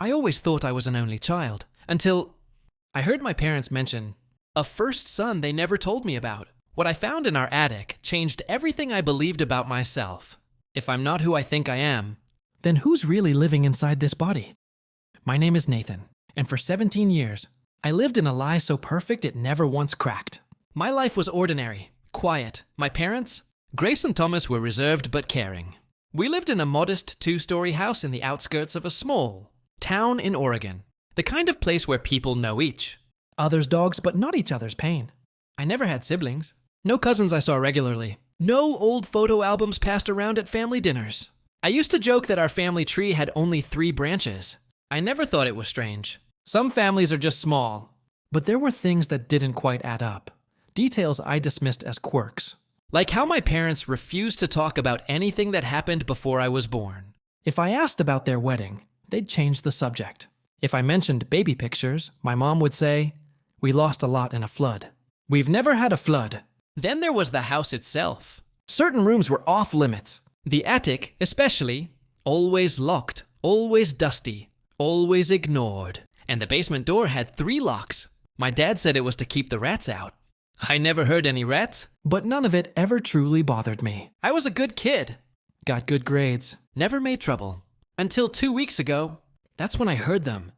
I always thought I was an only child, until I heard my parents mention a first son they never told me about. What I found in our attic changed everything I believed about myself. If I'm not who I think I am, then who's really living inside this body? My name is Nathan, and for 17 years, I lived in a lie so perfect it never once cracked. My life was ordinary, quiet. My parents, Grace and Thomas, were reserved but caring. We lived in a modest 2-story house in the outskirts of a small town in Oregon, the kind of place where people know each other's dogs but not each other's pain. I never had siblings. No cousins I saw regularly. No old photo albums passed around at family dinners. I used to joke that our family tree had only 3 branches. I never thought it was strange. Some families are just small. But there were things that didn't quite add up. Details I dismissed as quirks. Like how my parents refused to talk about anything that happened before I was born. If I asked about their wedding, they'd change the subject. If I mentioned baby pictures, my mom would say, "We lost a lot in a flood." We've never had a flood. Then there was the house itself. Certain rooms were off limits. The attic, especially, always locked, always dusty, always ignored. And the basement door had 3 locks. My dad said it was to keep the rats out. I never heard any rats, but none of it ever truly bothered me. I was a good kid. Got good grades. Never made trouble. Until 2 weeks ago, that's when I heard them.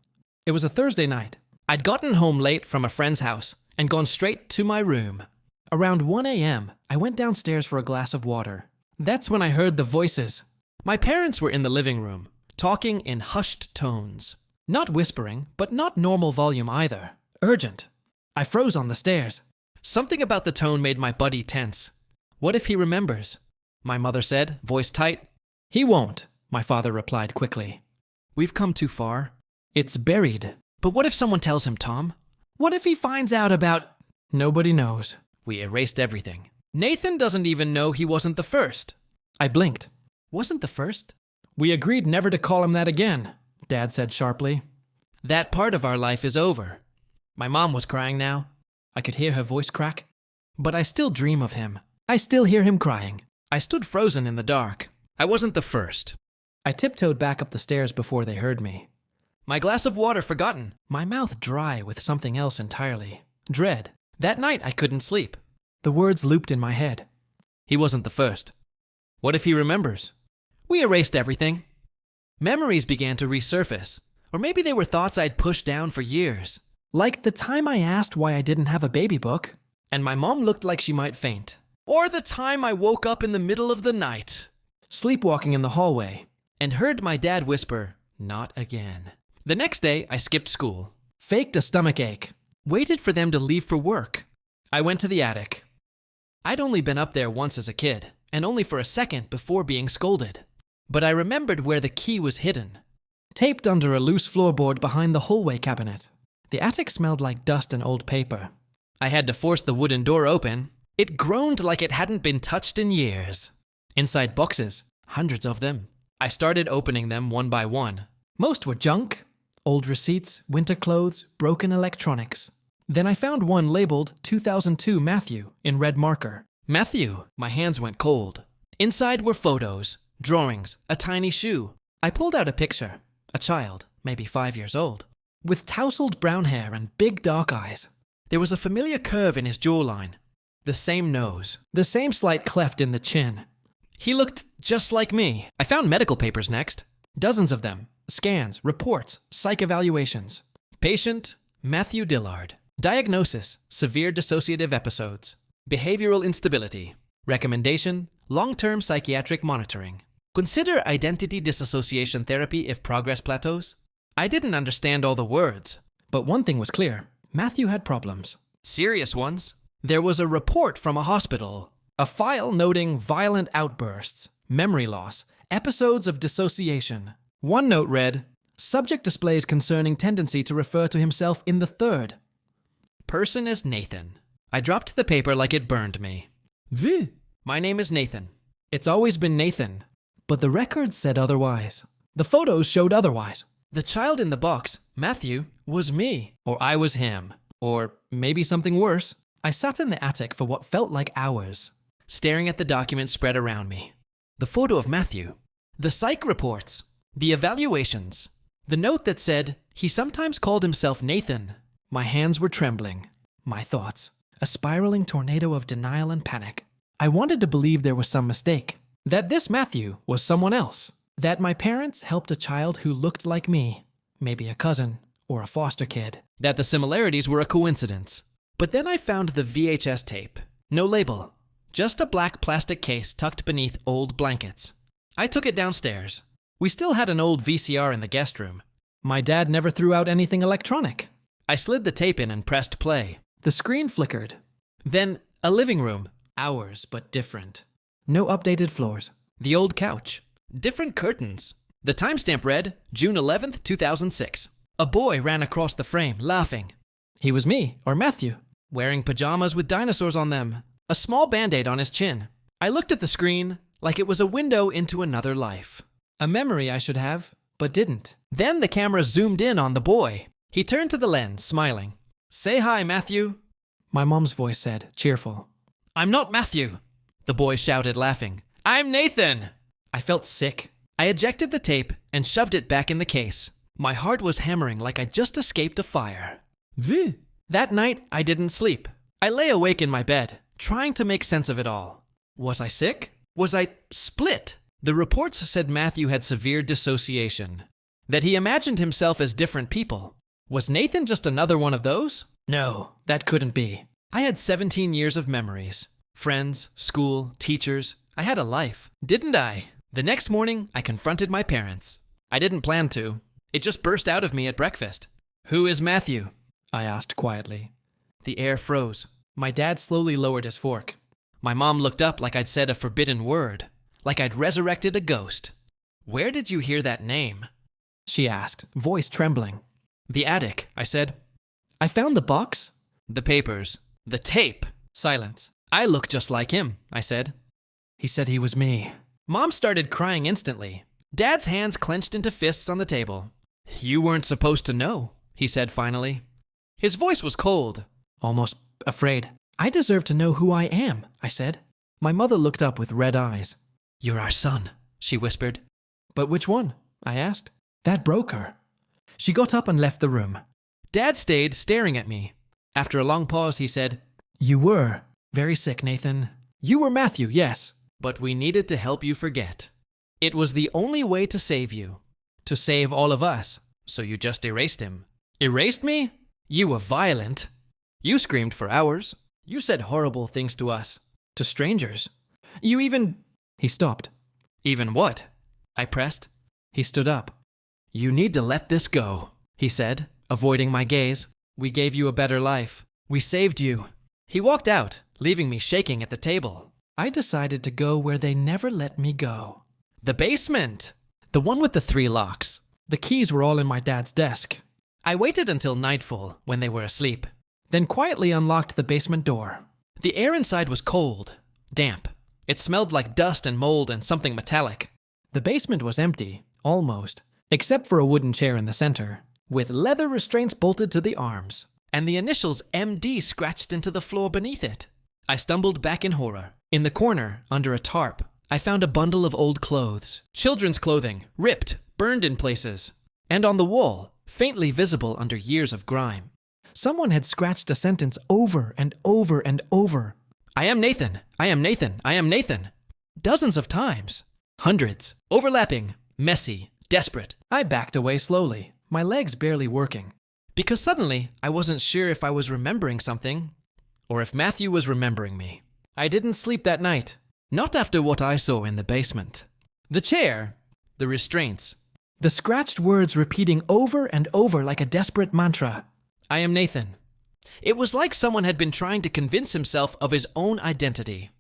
It was a Thursday night. I'd gotten home late from a friend's house and gone straight to my room. Around 1 a.m., I went downstairs for a glass of water. That's when I heard the voices. My parents were in the living room, talking in hushed tones. Not whispering, but not normal volume either. Urgent. I froze on the stairs. Something about the tone made my buddy tense. What if he remembers? My mother said, voice tight. He won't, my father replied quickly. We've come too far. It's buried. But what if someone tells him, Tom? What if he finds out about... Nobody knows. We erased everything. Nathan doesn't even know he wasn't the first. I blinked. Wasn't the first? We agreed never to call him that again, Dad said sharply. That part of our life is over. My mom was crying now. I could hear her voice crack. But I still dream of him. I still hear him crying. I stood frozen in the dark. I wasn't the first. I tiptoed back up the stairs before they heard me. My glass of water forgotten. My mouth dry with something else entirely. Dread. That night I couldn't sleep. The words looped in my head. He wasn't the first. What if he remembers? We erased everything. Memories began to resurface. Or maybe they were thoughts I'd pushed down for years. Like the time I asked why I didn't have a baby book, and my mom looked like she might faint. Or the time I woke up in the middle of the night, sleepwalking in the hallway, and heard my dad whisper, "Not again." The next day, I skipped school, faked a stomach ache, waited for them to leave for work. I went to the attic. I'd only been up there once as a kid, and only for a second before being scolded. But I remembered where the key was hidden, taped under a loose floorboard behind the hallway cabinet. The attic smelled like dust and old paper. I had to force the wooden door open. It groaned like it hadn't been touched in years. Inside boxes, hundreds of them. I started opening them one by one. Most were junk, old receipts, winter clothes, broken electronics. Then I found one labeled 2002 Matthew in red marker. Matthew! My hands went cold. Inside were photos, drawings, a tiny shoe. I pulled out a picture. A child, maybe 5 years old, with tousled brown hair and big dark eyes. There was a familiar curve in his jawline. The same nose. The same slight cleft in the chin. He looked just like me. I found medical papers next. Dozens of them. Scans, reports, psych evaluations. Patient, Matthew Dillard. Diagnosis, severe dissociative episodes. Behavioral instability. Recommendation, long-term psychiatric monitoring. Consider identity dissociation therapy if progress plateaus. I didn't understand all the words, but one thing was clear. Matthew had problems. Serious ones. There was a report from a hospital. A file noting violent outbursts, memory loss, episodes of dissociation. One note read, subject displays concerning tendency to refer to himself in the third. Person is Nathan. I dropped the paper like it burned me. V. My name is Nathan. It's always been Nathan. But the records said otherwise. The photos showed otherwise. The child in the box, Matthew, was me. Or I was him. Or maybe something worse. I sat in the attic for what felt like hours, staring at the documents spread around me. The photo of Matthew. The psych reports. The evaluations. The note that said, he sometimes called himself Nathan. My hands were trembling. My thoughts, a spiraling tornado of denial and panic. I wanted to believe there was some mistake, that this Matthew was someone else, that my parents helped a child who looked like me, maybe a cousin or a foster kid, that the similarities were a coincidence. But then I found the VHS tape. No label, just a black plastic case tucked beneath old blankets. I took it downstairs. We still had an old VCR in the guest room. My dad never threw out anything electronic. I slid the tape in and pressed play. The screen flickered. Then a living room. Ours, but different. No updated floors. The old couch. Different curtains. The timestamp read, June 11th, 2006. A boy ran across the frame, laughing. He was me, or Matthew, wearing pajamas with dinosaurs on them. A small band-aid on his chin. I looked at the screen like it was a window into another life. A memory I should have, but didn't. Then the camera zoomed in on the boy. He turned to the lens, smiling. Say hi, Matthew. My mom's voice said, cheerful. I'm not Matthew, the boy shouted, laughing. I'm Nathan. I felt sick. I ejected the tape and shoved it back in the case. My heart was hammering like I'd just escaped a fire. That night, I didn't sleep. I lay awake in my bed, trying to make sense of it all. Was I sick? Was I split? The reports said Matthew had severe dissociation, that he imagined himself as different people. Was Nathan just another one of those? No, that couldn't be. I had 17 years of memories. Friends, school, teachers. I had a life, didn't I? The next morning, I confronted my parents. I didn't plan to. It just burst out of me at breakfast. Who is Matthew? I asked quietly. The air froze. My dad slowly lowered his fork. My mom looked up like I'd said a forbidden word, like I'd resurrected a ghost. Where did you hear that name? She asked, voice trembling. The attic, I said. I found the box. The papers. The tape. Silence. I look just like him, I said. He said he was me. Mom started crying instantly. Dad's hands clenched into fists on the table. You weren't supposed to know, he said finally. His voice was cold, almost afraid. I deserve to know who I am, I said. My mother looked up with red eyes. You're our son, she whispered. But which one? I asked. That broke her. She got up and left the room. Dad stayed staring at me. After a long pause, he said, You were very sick, Nathan. You were Matthew, yes. But we needed to help you forget. It was the only way to save you. To save all of us. So you just erased him. Erased me? You were violent. You screamed for hours. You said horrible things to us. To strangers. You even... He stopped. Even what? I pressed. He stood up. You need to let this go, he said, avoiding my gaze. We gave you a better life. We saved you. He walked out, leaving me shaking at the table. I decided to go where they never let me go. The basement! The one with the 3 locks. The keys were all in my dad's desk. I waited until nightfall, when they were asleep, then quietly unlocked the basement door. The air inside was cold, damp. It smelled like dust and mold and something metallic. The basement was empty, almost, except for a wooden chair in the center, with leather restraints bolted to the arms, and the initials MD scratched into the floor beneath it. I stumbled back in horror. In the corner, under a tarp, I found a bundle of old clothes, children's clothing, ripped, burned in places, and on the wall, faintly visible under years of grime. Someone had scratched a sentence over and over and over. I am Nathan. I am Nathan. I am Nathan. Dozens of times. Hundreds. Overlapping. Messy. Desperate. I backed away slowly, my legs barely working. Because suddenly, I wasn't sure if I was remembering something, or if Matthew was remembering me. I didn't sleep that night. Not after what I saw in the basement. The chair. The restraints. The scratched words repeating over and over like a desperate mantra. I am Nathan. It was like someone had been trying to convince himself of his own identity.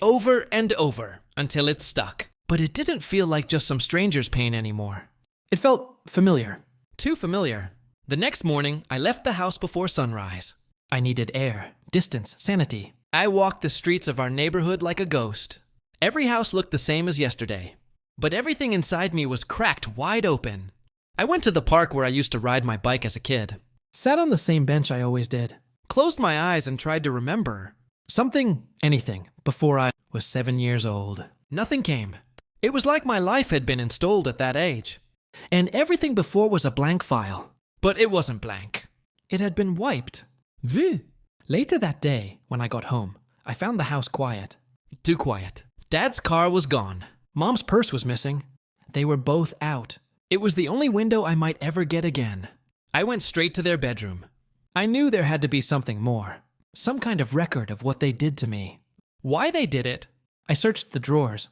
Over and over, until it stuck. But it didn't feel like just some stranger's pain anymore. It felt familiar. Too familiar. The next morning, I left the house before sunrise. I needed air, distance, sanity. I walked the streets of our neighborhood like a ghost. Every house looked the same as yesterday. But everything inside me was cracked wide open. I went to the park where I used to ride my bike as a kid. Sat on the same bench I always did. Closed my eyes and tried to remember. Something, anything, before I was 7 years old. Nothing came. It was like my life had been installed at that age. And everything before was a blank file. But it wasn't blank. It had been wiped. Vu. Later that day, when I got home, I found the house quiet. Too quiet. Dad's car was gone. Mom's purse was missing. They were both out. It was the only window I might ever get again. I went straight to their bedroom. I knew there had to be something more. Some kind of record of what they did to me. Why they did it? I searched the drawers.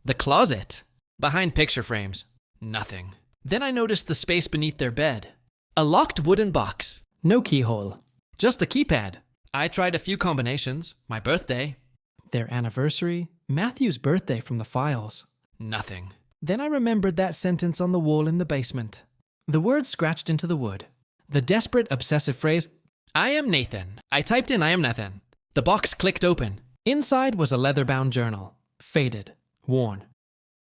The closet. Behind picture frames. Nothing. Then I noticed the space beneath their bed. A locked wooden box. No keyhole. Just a keypad. I tried a few combinations. My birthday. Their anniversary. Matthew's birthday from the files. Nothing. Then I remembered that sentence on the wall in the basement. The words scratched into the wood. The desperate, obsessive phrase, I am Nathan. I typed in I am Nathan. The box clicked open. Inside was a leather-bound journal. Faded. Worn.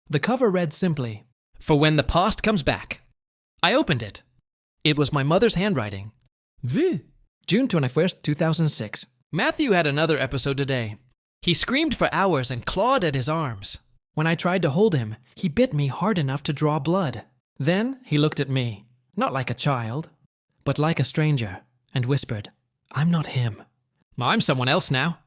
The cover read simply, For when the past comes back. I opened it. It was my mother's handwriting. Vu. June 21st, 2006. Matthew had another episode today. He screamed for hours and clawed at his arms. When I tried to hold him, he bit me hard enough to draw blood. Then he looked at me, not like a child, but like a stranger, and whispered, I'm not him. I'm someone else now.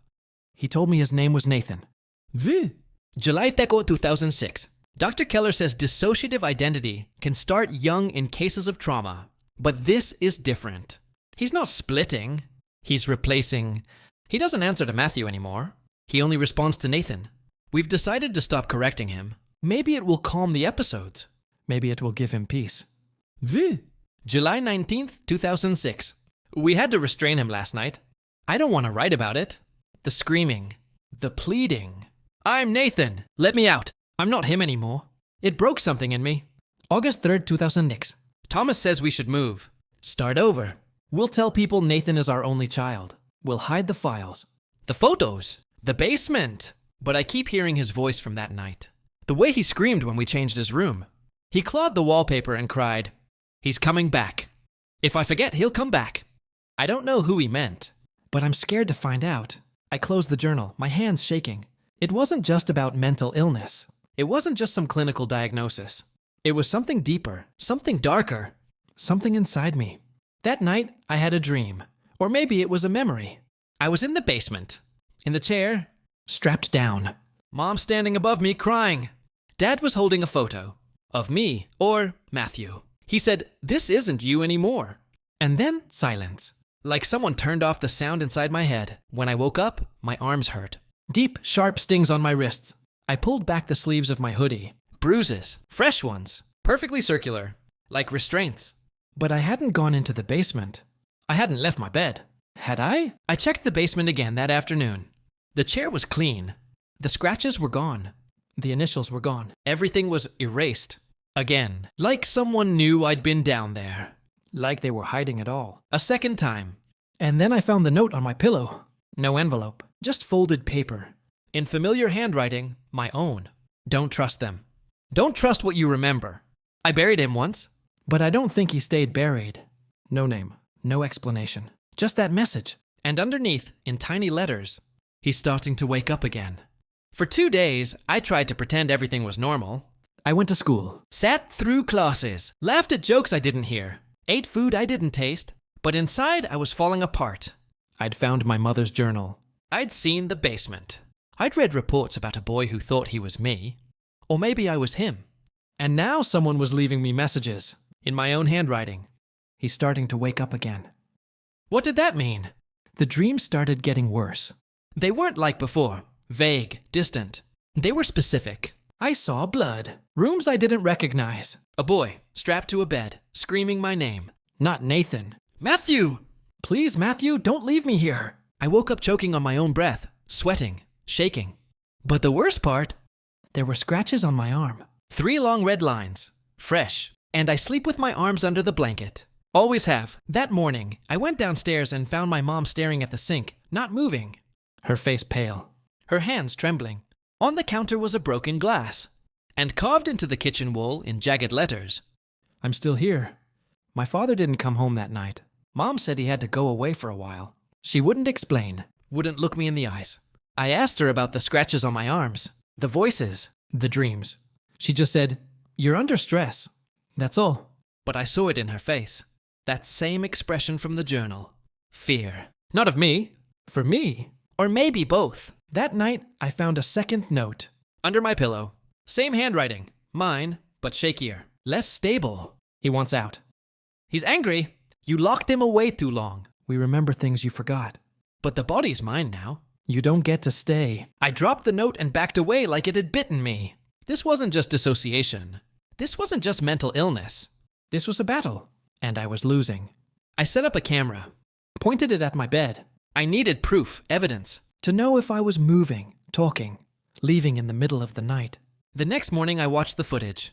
He told me his name was Nathan. Vu. July 2nd, 2006. Dr. Keller says dissociative identity can start young in cases of trauma, but this is different. He's not splitting. He's replacing. He doesn't answer to Matthew anymore. He only responds to Nathan. We've decided to stop correcting him. Maybe it will calm the episodes. Maybe it will give him peace. Vu. July 19th, 2006. We had to restrain him last night. I don't want to write about it. The screaming. The pleading. I'm Nathan. Let me out. I'm not him anymore. It broke something in me. August 3rd, 2006. Thomas says we should move. Start over. We'll tell people Nathan is our only child. We'll hide the files. The photos. The basement. But I keep hearing his voice from that night. The way he screamed when we changed his room. He clawed the wallpaper and cried, He's coming back. If I forget, he'll come back. I don't know who he meant, but I'm scared to find out. I closed the journal, my hands shaking. It wasn't just about mental illness. It wasn't just some clinical diagnosis. It was something deeper, something darker, something inside me. That night, I had a dream. Or maybe it was a memory. I was in the basement, in the chair, strapped down. Mom standing above me crying. Dad was holding a photo of me or Matthew. He said, This isn't you anymore. And then silence. Like someone turned off the sound inside my head. When I woke up, my arms hurt. Deep, sharp stings on my wrists. I pulled back the sleeves of my hoodie. Bruises. Fresh ones. Perfectly circular. Like restraints. But I hadn't gone into the basement. I hadn't left my bed. Had I? I checked the basement again that afternoon. The chair was clean. The scratches were gone. The initials were gone. Everything was erased. Again. Like someone knew I'd been down there. Like they were hiding it all. A second time. And then I found the note on my pillow. No envelope. Just folded paper. In familiar handwriting, my own. Don't trust them. Don't trust what you remember. I buried him once. But I don't think he stayed buried. No name. No explanation. Just that message. And underneath, in tiny letters, he's starting to wake up again. For 2 days, I tried to pretend everything was normal. I went to school. Sat through classes. Laughed at jokes I didn't hear. Ate food I didn't taste. But inside, I was falling apart. I'd found my mother's journal. I'd seen the basement. I'd read reports about a boy who thought he was me. Or maybe I was him. And now someone was leaving me messages. In my own handwriting. He's starting to wake up again. What did that mean? The dreams started getting worse. They weren't like before. Vague, distant. They were specific. I saw blood. Rooms I didn't recognize. A boy, strapped to a bed, screaming my name. Not Nathan. Matthew! Please, Matthew, don't leave me here. I woke up choking on my own breath, sweating, shaking. But the worst part, there were scratches on my arm. 3 long red lines. Fresh. And I sleep with my arms under the blanket. Always have. That morning, I went downstairs and found my mom staring at the sink, not moving. Her face pale. Her hands trembling. On the counter was a broken glass. And carved into the kitchen wall in jagged letters, I'm still here. My father didn't come home that night. Mom said he had to go away for a while. She wouldn't explain, wouldn't look me in the eyes. I asked her about the scratches on my arms, the voices, the dreams. She just said, You're under stress. That's all. But I saw it in her face. That same expression from the journal. Fear. Not of me. For me. Or maybe both. That night, I found a second note. Under my pillow. Same handwriting. Mine, but shakier. Less stable. He wants out. He's angry. You locked him away too long. We remember things you forgot. But the body's mine now. You don't get to stay. I dropped the note and backed away like it had bitten me. This wasn't just dissociation. This wasn't just mental illness. This was a battle, and I was losing. I set up a camera, pointed it at my bed. I needed proof, evidence, to know if I was moving, talking, leaving in the middle of the night. The next morning I watched the footage.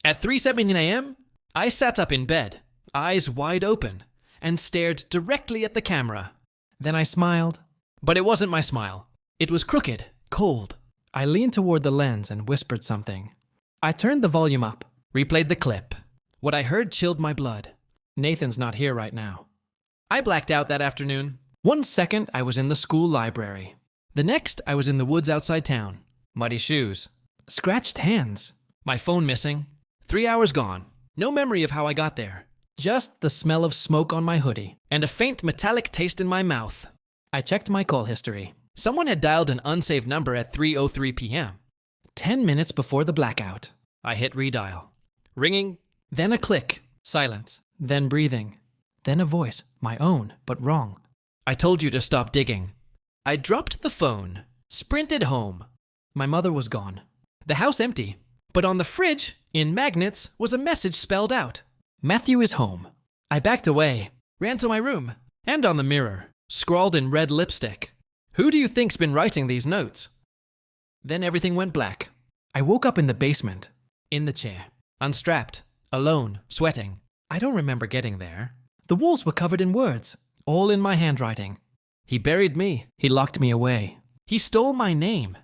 At 3:17 a.m., I sat up in bed, eyes wide open, and stared directly at the camera. Then I smiled. But it wasn't my smile. It was crooked, cold. I leaned toward the lens and whispered something. I turned the volume up, replayed the clip. What I heard chilled my blood. Nathan's not here right now. I blacked out that afternoon. 1 second, I was in the school library. The next, I was in the woods outside town. Muddy shoes. Scratched hands. My phone missing. 3 hours gone. No memory of how I got there. Just the smell of smoke on my hoodie and a faint metallic taste in my mouth. I checked my call history. Someone had dialed an unsaved number at 3:03 p.m. 10 minutes before the blackout. I hit redial. Ringing, then a click, silence, then breathing, then a voice, my own, but wrong. I told you to stop digging. I dropped the phone, sprinted home. My mother was gone. The house empty, but on the fridge, in magnets, was a message spelled out. Matthew is home. I backed away, ran to my room, and on the mirror, scrawled in red lipstick. Who do you think's been writing these notes? Then everything went black. I woke up in the basement, in the chair, unstrapped, alone, sweating. I don't remember getting there. The walls were covered in words, all in my handwriting. He buried me. He locked me away. He stole my name.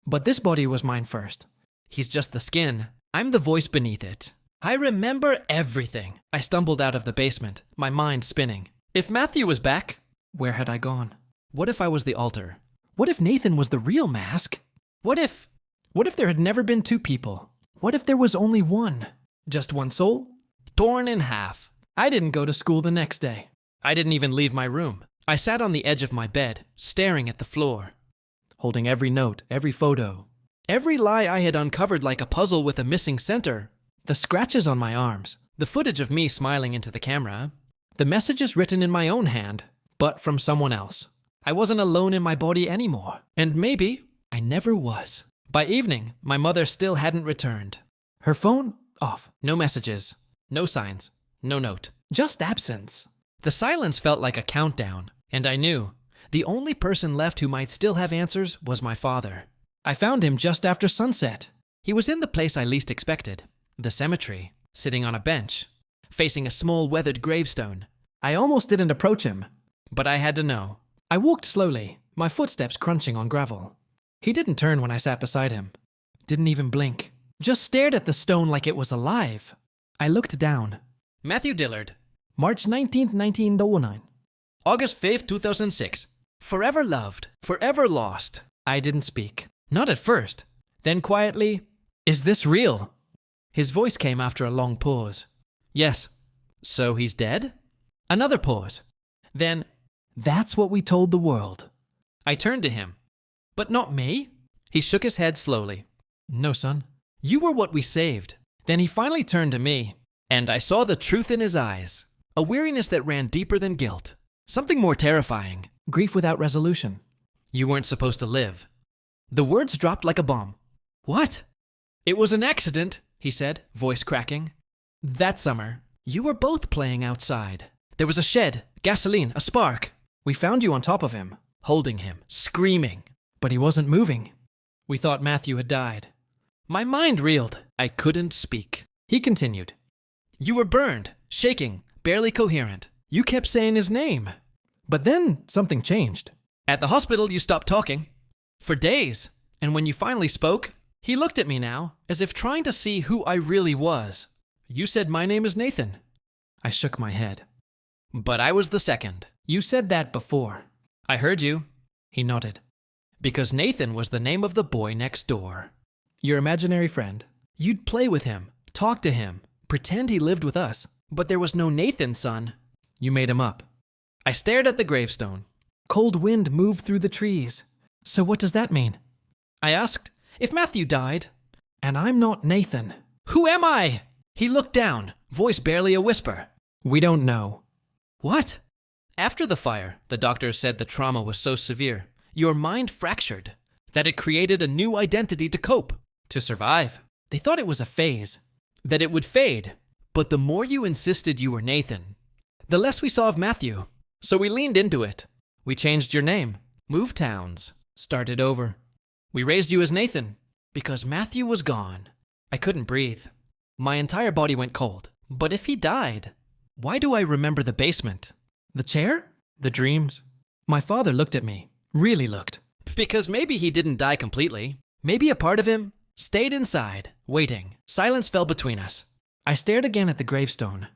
But this body was mine first. He's just the skin. I'm the voice beneath it. I remember everything. I stumbled out of the basement, my mind spinning. If Matthew was back, where had I gone? What if I was the altar? What if Nathan was the real mask? What if there had never been two people? What if there was only one? Just one soul? Torn in half. I didn't go to school the next day. I didn't even leave my room. I sat on the edge of my bed, staring at the floor, holding every note, every photo, every lie I had uncovered like a puzzle with a missing center. The scratches on my arms, the footage of me smiling into the camera, the messages written in my own hand, but from someone else. I wasn't alone in my body anymore, and maybe I never was. By evening, my mother still hadn't returned. Her phone, off. No messages, no signs, no note. Just absence. The silence felt like a countdown, and I knew the only person left who might still have answers was my father. I found him just after sunset. He was in the place I least expected, the cemetery, sitting on a bench, facing a small weathered gravestone. I almost didn't approach him, but I had to know. I walked slowly, my footsteps crunching on gravel. He didn't turn when I sat beside him. Didn't even blink. Just stared at the stone like it was alive. I looked down. Matthew Dillard. March 19th, 1909. August 5th, 2006. Forever loved, forever lost. I didn't speak. Not at first. Then quietly, is this real? His voice came after a long pause. Yes. So he's dead? Another pause. Then, that's what we told the world. I turned to him. But not me? He shook his head slowly. No, son. You were what we saved. Then he finally turned to me, and I saw the truth in his eyes. A weariness that ran deeper than guilt. Something more terrifying. Grief without resolution. You weren't supposed to live. The words dropped like a bomb. What? It was an accident, he said, voice cracking. That summer, you were both playing outside. There was a shed, gasoline, a spark. We found you on top of him, holding him, screaming. But he wasn't moving. We thought Matthew had died. My mind reeled. I couldn't speak. He continued. You were burned, shaking, barely coherent. You kept saying his name. But then something changed. At the hospital, you stopped talking. For days. And when you finally spoke, he looked at me now, as if trying to see who I really was. You said my name is Nathan. I shook my head. But I was the second. You said that before. I heard you. He nodded. Because Nathan was the name of the boy next door. Your imaginary friend. You'd play with him, talk to him, Pretend he lived with us, but there was no Nathan, son. You made him up. I stared at the gravestone. Cold wind moved through the trees. So what does that mean? I asked, if Matthew died, and I'm not Nathan, who am I? He looked down, voice barely a whisper. We don't know. What? After the fire, the doctor said the trauma was so severe, your mind fractured, that it created a new identity to cope, to survive. They thought it was a phase, that it would fade. But the more you insisted you were Nathan, the less we saw of Matthew. So we leaned into it. We changed your name, moved towns, started over. We raised you as Nathan, because Matthew was gone. I couldn't breathe. My entire body went cold. But if he died, why do I remember the basement? The chair? The dreams? My father looked at me, really looked. Because maybe he didn't die completely. Maybe a part of him stayed inside, waiting. Silence fell between us. I stared again at the gravestone.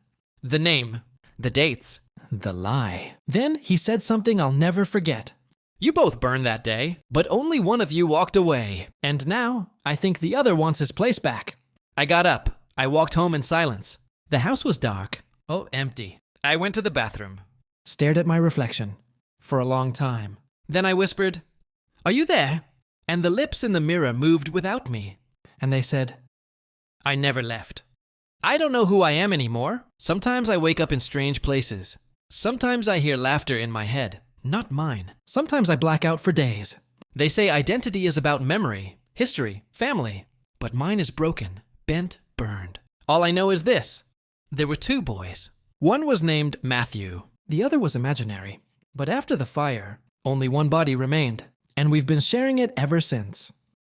The name, the dates, the lie. Then he said something I'll never forget. You both burned that day, but only one of you walked away. And now, I think the other wants his place back. I got up. I walked home in silence. The house was dark. Oh, empty. I went to the bathroom. Stared at my reflection. For a long time. Then I whispered, "Are you there?" And the lips in the mirror moved without me. And they said, "I never left." I don't know who I am anymore. Sometimes I wake up in strange places. Sometimes I hear laughter in my head. Not mine. Sometimes I black out for days. They say identity is about memory, history, family. But mine is broken, bent, burned. All I know is this. There were two boys. One was named Matthew. The other was imaginary. But after the fire, only one body remained. And we've been sharing it ever since.